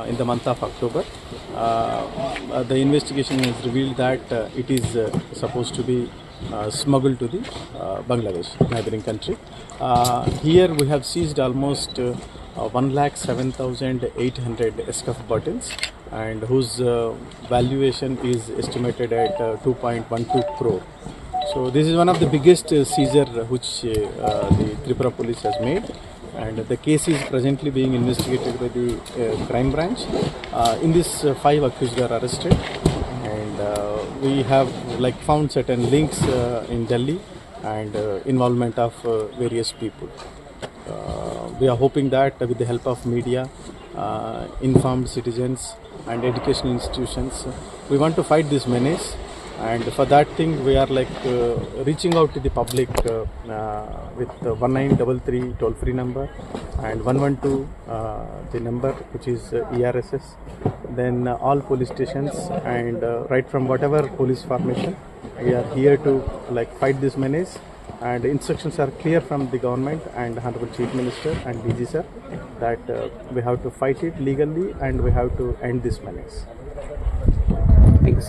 In the month of October, the investigation has revealed that it is supposed to be smuggled to the Bangladesh, neighboring country. Here we have seized almost 1,07,800 SCUF bottles, and whose valuation is estimated at 2.12 crore. So this is one of the biggest seizure which the Tripura police has made, and the case is presently being investigated by the crime branch. In this, 5 accused are arrested, and we have found certain links in Delhi and involvement of various people. We are hoping that with the help of media, informed citizens and educational institutions, we want to fight this menace. And for that thing, we are reaching out to the public with 1933 toll-free number and 112 the number which is ERSS. Then all police stations and right from whatever police formation, we are here to fight this menace. And instructions are clear from the government and Honorable Chief Minister and DG sir that we have to fight it legally and we have to end this menace. Thanks.